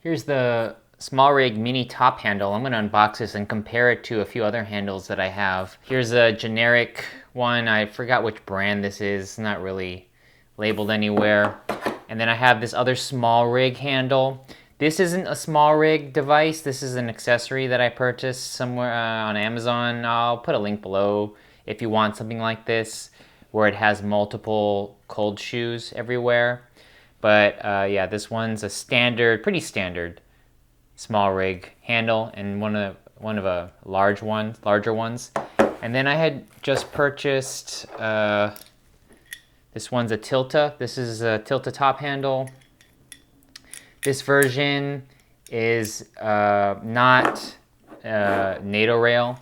Here's the SmallRig mini top handle. I'm going to unbox this and compare it to a few other handles that I have. Here's a generic one. I forgot which brand this is. It's not really labeled anywhere. And then I have this other SmallRig handle. This isn't a SmallRig device. This is an accessory that I purchased somewhere on Amazon. I'll put a link below if you want something like this, where it has multiple cold shoes everywhere. But yeah, this one's a standard, pretty standard SmallRig handle, and one of a larger ones. And then I had just purchased this one's a Tilta. This is a Tilta top handle. This version is not Nato rail.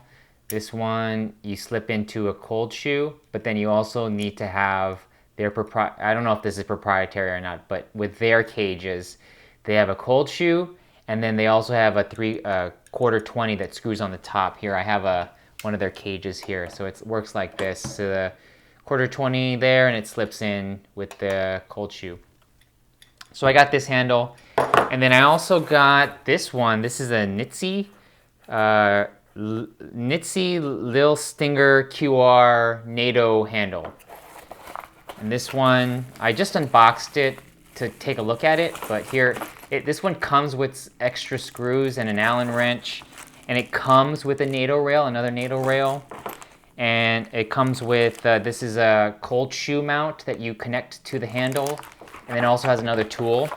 This one you slip into a cold shoe, but then you also need to have their I don't know if this is proprietary or not, but with their cages, they have a cold shoe, and then they also have a 1/4-20 that screws on the top. Here I have one of their cages here, so it works like this. So the 1/4-20 there, and it slips in with the cold shoe. So I got this handle, and then I also got this one. This is a Nitze, Lil Stinger QR Nato handle. And this one, I just unboxed it to take a look at it, but here, this one comes with extra screws and an Allen wrench, and it comes with a Nato rail, another Nato rail, and it comes with, this is a cold shoe mount that you connect to the handle, and then it also has another tool.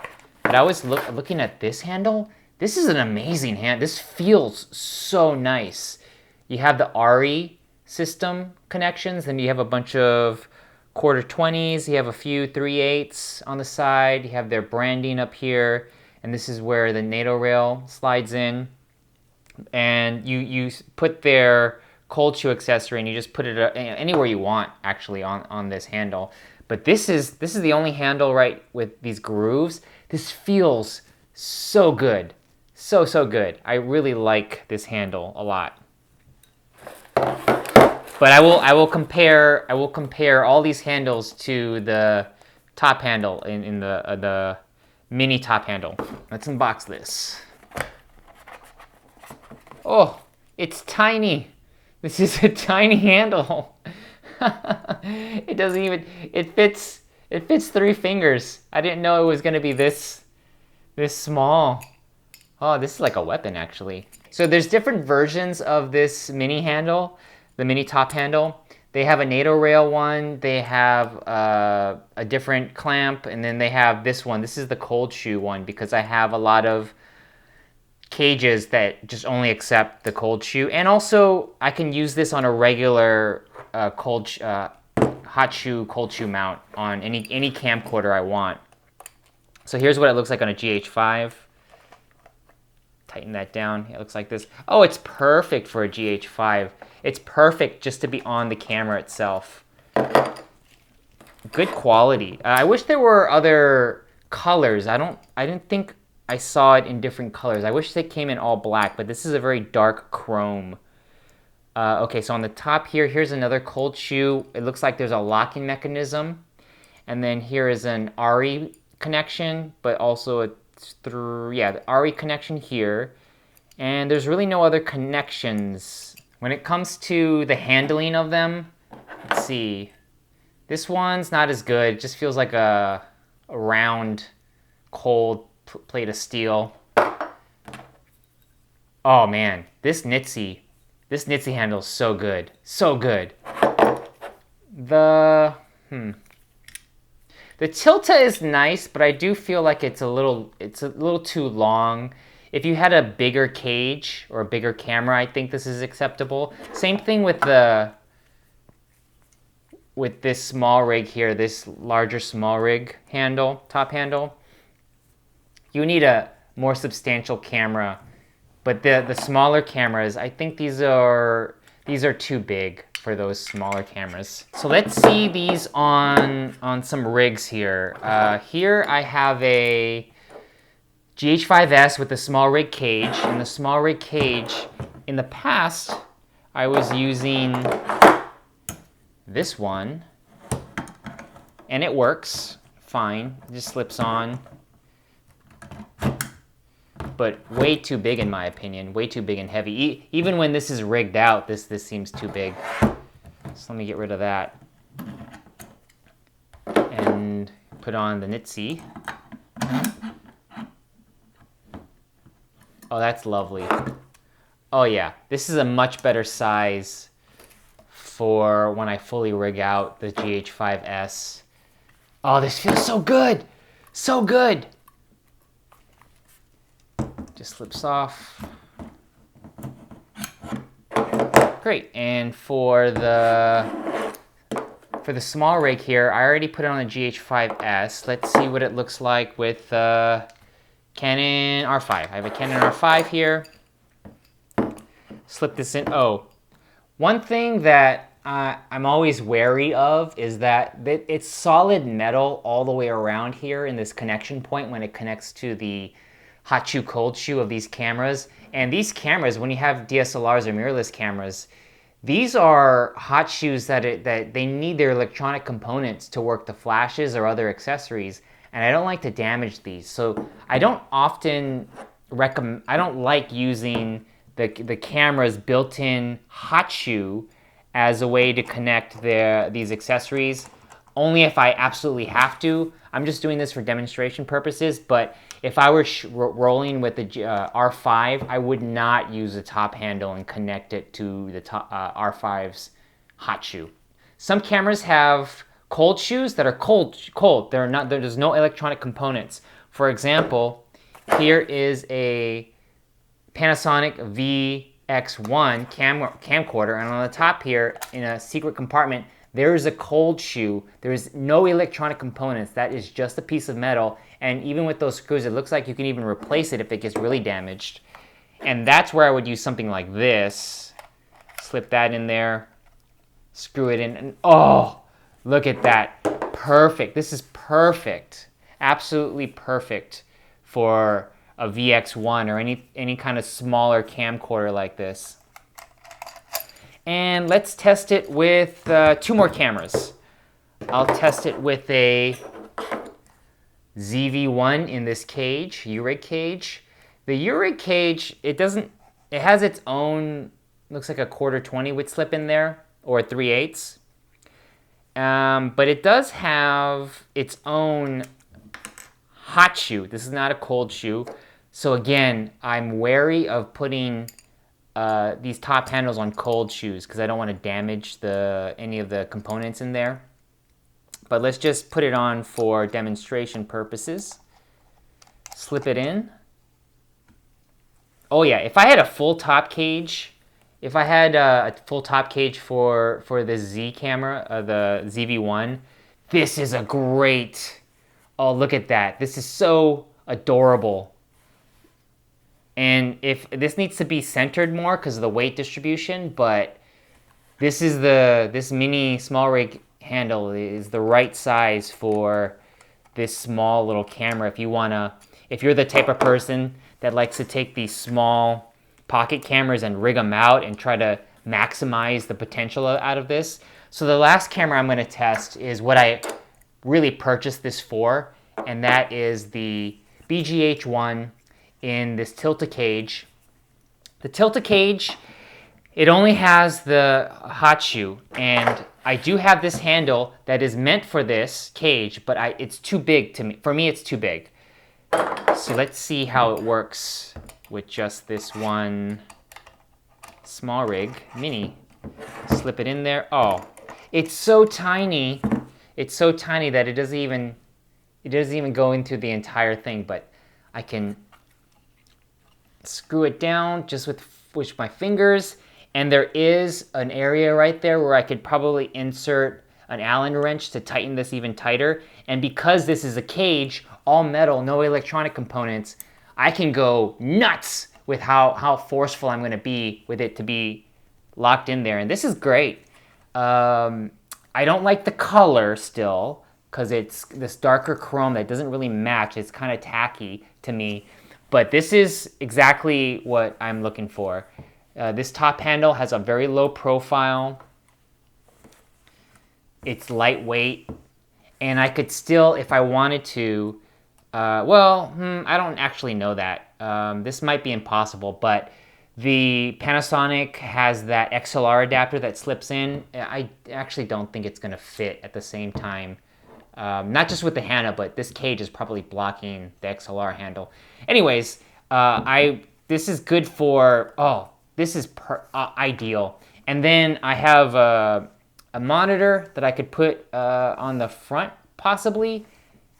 But I was looking at this handle. This is an amazing hand. This feels so nice. You have the RE system connections, then you have a bunch of 1/4-20s, you have a few 3/8s on the side, you have their branding up here, and this is where the Nato rail slides in. And you put their cold shoe accessory, and you just put it anywhere you want, actually, on this handle. But this is the only handle, right, with these grooves. This feels so good. So good. I really like this handle a lot. But I will compare all these handles to the top handle in the mini top handle. Let's unbox this. Oh, it's tiny. This is a tiny handle. It doesn't even, it fits 3 fingers. I didn't know it was gonna be this small. Oh, this is like a weapon, actually. So there's different versions of this mini handle, the mini top handle. They have a Nato rail one, they have a different clamp, and then they have this one. This is the cold shoe one, because I have a lot of cages that just only accept the cold shoe. And also, I can use this on a regular hot shoe, cold shoe mount on any camcorder I want. So here's what it looks like on a GH5. Tighten that down. It looks like this. Oh, it's perfect for a GH5. It's perfect just to be on the camera itself. Good quality. I wish there were other colors. I didn't think I saw it in different colors. I wish they came in all black, but this is a very dark chrome. Okay, so on the top here, here's another cold shoe. It looks like there's a locking mechanism. And then here is an RE connection, but also the RE connection here. And there's really no other connections. When it comes to the handling of them, let's see. This one's not as good. It just feels like a round, cold plate of steel. Oh man, this Nitze handle is so good. So good. The Tilta is nice, but I do feel like it's a little too long. If you had a bigger cage or a bigger camera, I think this is acceptable. Same thing with this SmallRig here, this larger SmallRig handle, top handle. You need a more substantial camera, but the smaller cameras, I think these are too big for those smaller cameras. So let's see these on some rigs here. Here I have a GH5S with a SmallRig cage. And the SmallRig cage, in the past, I was using this one, and it works fine. It just slips on. but way too big in my opinion, way too big and heavy. Even when this is rigged out, this seems too big. So let me get rid of that and put on the Nitze. Oh, that's lovely. Oh yeah, this is a much better size for when I fully rig out the GH5S. Oh, this feels so good! So good! Just slips off. Great, and for the SmallRig here, I already put it on the GH5S. Let's see what it looks like with Canon R5. I have a Canon R5 here. Slip this in. Oh, one thing that I'm always wary of is that it's solid metal all the way around here in this connection point when it connects to the hot shoe, cold shoe of these cameras. And these cameras, when you have DSLRs or mirrorless cameras, these are hot shoes that they need their electronic components to work the flashes or other accessories. And I don't like to damage these. So I don't often recommend, I don't like using the camera's built-in hot shoe as a way to connect these accessories, only if I absolutely have to. I'm just doing this for demonstration purposes, but if I were rolling with the R5, I would not use the top handle and connect it to the R5's hot shoe. Some cameras have cold shoes that are cold. There's no electronic components. For example, here is a Panasonic VX1 camcorder, and on the top here, in a secret compartment, there is a cold shoe. There's no electronic components. That is just a piece of metal, and even with those screws, it looks like you can even replace it if it gets really damaged. And that's where I would use something like this. Slip that in there, screw it in, and oh, look at that. Perfect. This is perfect. Absolutely perfect for a VX1 or any kind of smaller camcorder like this. And let's test it with 2 more cameras. I'll test it with a ZV-1 in this cage, URIG cage. The URIG cage, it has its own, looks like a 1/4-20 would slip in there, or 3/8. But it does have its own hot shoe. This is not a cold shoe. So again, I'm wary of putting these top handles on cold shoes because I don't want to damage any of the components in there. But let's just put it on for demonstration purposes. Slip it in. Oh yeah, if I had a full top cage, if I had a full top cage for the Z camera, the ZV-1, this is a great, oh look at that. This is so adorable. And if this needs to be centered more because of the weight distribution, but this mini SmallRig handle is the right size for this small little camera. If you're the type of person that likes to take these small pocket cameras and rig them out and try to maximize the potential out of this. So the last camera I'm going to test is what I really purchased this for, and that is the BGH1 in this Tilta cage. The Tilta cage, it only has the hot shoe, and I do have this handle that is meant for this cage, but it's too big to me. For me, it's too big. So let's see how it works with just this one SmallRig mini. Slip it in there. Oh, it's so tiny. It's so tiny that it doesn't even go into the entire thing, but I can screw it down just with my fingers, and there is an area right there where I could probably insert an Allen wrench to tighten this even tighter. And because this is a cage, all metal, no electronic components, I can go nuts with how forceful I'm going to be with it to be locked in there. And this is great. I don't like the color still because it's this darker chrome that doesn't really match. It's kind of tacky to me. But this is exactly what I'm looking for. This top handle has a very low profile. It's lightweight. And I could still, if I wanted to, I don't actually know that. This might be impossible, but the Panasonic has that XLR adapter that slips in. I actually don't think it's going to fit at the same time. Not just with the handle, but this cage is probably blocking the XLR handle. Anyways, this is good for, this is ideal. And then I have a monitor that I could put on the front, possibly.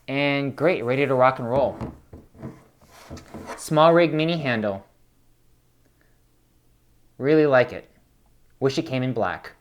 And great, ready to rock and roll. SmallRig mini handle. Really like it. Wish it came in black.